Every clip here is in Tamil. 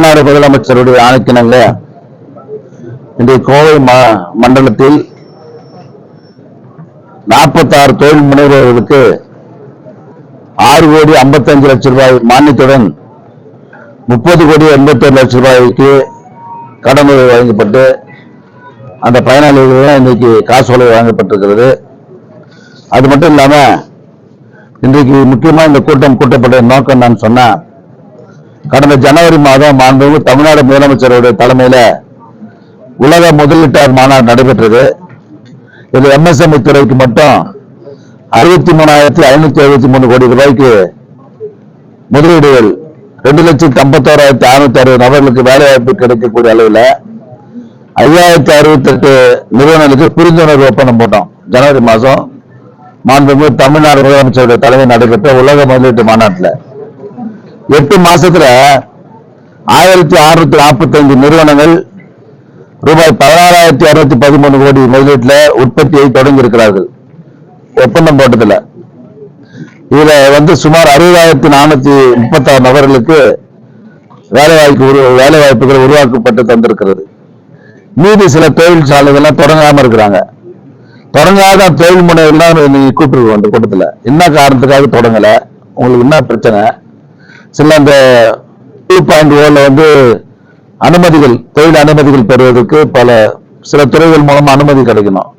தமிழ்நாடு முதலமைச்சருடைய ஆணைக்கிணங்க இன்றைய கோவை மண்டலத்தில் 46 தொழில் முனைவோர்களுக்கு 6,55,00,000 ரூபாய் மானியத்துடன் 30,81,00,000 ரூபாய்க்கு கடன் உதவி வழங்கப்பட்டு அந்த பயனாளிகள் இன்னைக்கு காசு உதவி வழங்கப்பட்டிருக்கிறது. அது மட்டும் இல்லாம இன்றைக்கு முக்கியமா இந்த கூட்டம் கூட்டப்பட்ட நோக்கம் நான் சொன்னா, கடந்த ஜனவரி மாதம் மாண்புமிகு தமிழ்நாடு முதலமைச்சருடைய தலைமையில உலக முதலீட்டாளர் மாநாடு நடைபெற்றது. இது MSME துறைக்கு மட்டும் 63,573 கோடி ரூபாய்க்கு முதலீடுகள் 2,51,660 நபர்களுக்கு வேலை வாய்ப்பு கிடைக்கக்கூடிய அளவில் 5,068 நிறுவனங்களுக்கு புரிந்துணர்வு ஒப்பந்தம் போட்டோம். ஜனவரி மாதம் மாண்புமிகு தமிழ்நாடு முதலமைச்சருடைய தலைமையில் நடைபெற்ற உலக முதலீட்டு மாநாட்டில் 8 மாசத்துல 1,645 நிறுவனங்கள் ரூபாய் 16,613 கோடி முதலீட்டில் உற்பத்தியை தொடங்கி இருக்கிறார்கள். ஒப்பந்தம் போட்டதுல இதுல சுமார் 60,436 நபர்களுக்கு வேலை வாய்ப்புகள் உருவாக்கப்பட்டு தந்திருக்கிறது. மீதி சில தொழிற்சாலைகள்லாம் தொடங்காம இருக்கிறாங்க. தொடங்காத தொழில் முனைவர்கள் நீங்க கூப்பிட்டு அந்த கூட்டத்துல என்ன காரணத்துக்காக தொடங்கல, உங்களுக்கு என்ன பிரச்சனை? சில அந்த 2.0 அனுமதிகள், தொழில் அனுமதிகள் பெறுவதற்கு சில துறைகள் மூலமா அனுமதி கிடைக்கணும்.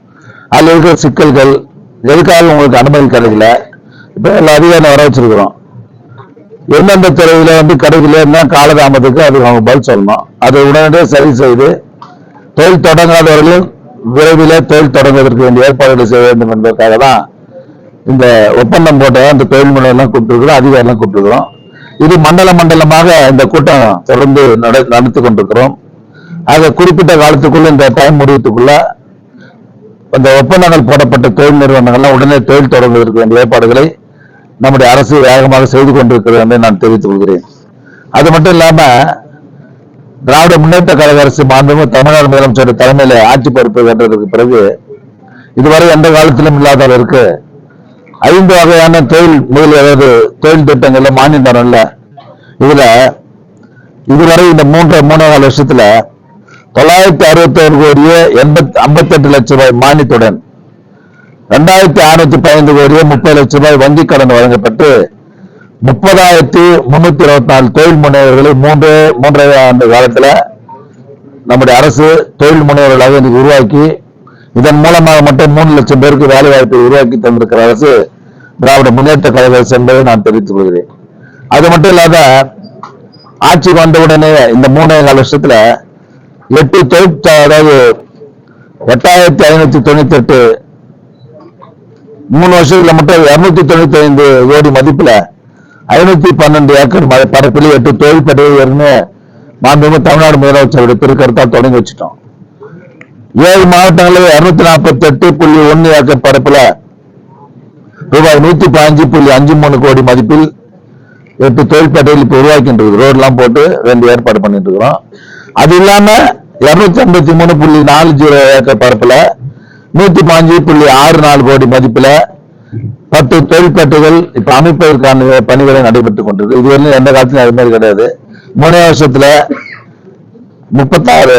அதுல இருக்கிற சிக்கல்கள், எதுக்காக உங்களுக்கு அனுமதி கிடைக்கல, இப்ப எல்லா அதிகாரம் வர வச்சிருக்கிறோம். எந்தெந்த துறையில கிடைக்கல காலதாமத்துக்கு அது அவங்க பதில் சொல்லணும். அதை உடனடியாக சரி செய்து தொழில் தொடங்காதவர்களும் விரைவில் தொழில் தொடங்குவதற்கு வேண்டிய ஏற்பாடுகளை செய்ய வேண்டும் என்பதற்காக தான் இந்த ஒப்பந்தம் போட்ட அந்த தொழில் முனைவெல்லாம் கூப்பிட்டுருக்கிறோம், அதிகாரிலாம் கூப்பிட்டுருக்கிறோம். இது மண்டலமாக இந்த கூட்டம் தொடர்ந்து நடத்தி கொண்டிருக்கிறோம். ஆக குறிப்பிட்ட காலத்துக்குள்ள இந்த டைம் முடிவதற்குள்ள அந்த ஒப்பந்தங்கள் போடப்பட்ட தொழில் நிறுவனங்கள்லாம் உடனே தொழில் தொடங்குவதற்கு வேண்டிய ஏற்பாடுகளை நம்முடைய அரசு வேகமாக செய்து கொண்டிருக்கிறது என்று நான் தெரிவித்துக் கொள்கிறேன். அது மட்டும் இல்லாம திராவிட முன்னேற்ற கழக அரசு மாண்புமிகு தமிழ்நாடு முதலமைச்சர் தலைமையில ஆட்சி பொறுப்பு வென்றதற்கு பிறகு இதுவரை எந்த காலத்திலும் இல்லாத அளவிற்கு 5 வகையான தொழில் திட்டங்கள்ல மானியம் தரல. இதுவரை இந்த 3.5 வருஷத்துல 961 கோடியே 58 லட்சம் ரூபாய் மானியத்துடன் 2,615 கோடியே 30 லட்சம் ரூபாய் வங்கி கடன் வழங்கப்பட்டு 30,324 தொழில் முனைவர்களை 3.5 ஆண்டு காலத்துல நம்முடைய அரசு தொழில் முனைவர்களாக இன்னைக்கு உருவாக்கி, இதன் மூலமாக மட்டும் 3 லட்சம் பேருக்கு வேலை வாய்ப்பை உருவாக்கி தந்திருக்கிற அரசு திராவிட முன்னேற்ற கழக அரசு என்பதை நான் தெரிவித்துக் கொள்கிறேன். அது மட்டும் இல்லாத ஆட்சி வந்தவுடனே இந்த 3.5 வருஷத்துல 8,598 3 வருஷத்துல மட்டும் 295 கோடி மதிப்புல 512 ஏக்கர் பரப்பில் 8 தொழில் படையினர்னு மாண்புமிகு தமிழ்நாடு முதலமைச்சருடைய திருக்கரத்தால் தொடங்கி வச்சுட்டோம். 7 மாவட்டங்களில் 248.1 ஏக்கர் பரப்புல ரூபாய் 115.53 கோடி மதிப்பில் 8 தொழில் படையில் இப்ப உருவாக்கின்றது. ரோட்லாம் போட்டு வேண்டிய ஏற்பாடு பண்ணிட்டு இருக்கிறோம். அது இல்லாம 253.40 ஏக்கர் பரப்புல 115.64 கோடி மதிப்புல 10 தொழிற்பேட்டைகள் இப்ப அமைப்பதற்கான பணிகளை நடைபெற்றுக் கொண்டிருக்கு. இதுவரையும் எந்த காலத்திலும் அது மாதிரி கிடையாது. 3 வருஷத்துல 36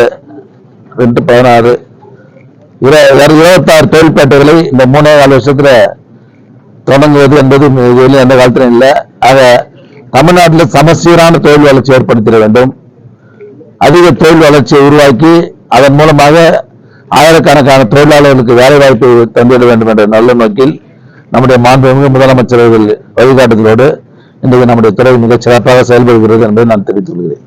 2 16 26 தொழிற்பேட்டைகளை இந்த 3.5 வருஷத்துல தொடங்குவது என்பது இதுவரையும் எந்த காலத்திலும் இல்லை. ஆக தமிழ்நாட்டில் சமச்சீரான தொழில் வளர்ச்சி ஏற்படுத்திட வேண்டும். அதிக தொழில் வளர்ச்சியை உருவாக்கி அதன் மூலமாக ஆயிரக்கணக்கான தொழிலாளர்களுக்கு வேலை வாய்ப்பை தந்திட வேண்டும் என்ற நல்ல நோக்கில் நம்முடைய மாண்புமிகு முதலமைச்சர்கள் வழிகாட்டுதலோடு இன்றைக்கு நம்முடைய துறை மிகச் சிறப்பாக செயல்படுகிறது என்பதை நான் தெரிவித்துக் கொள்கிறேன்.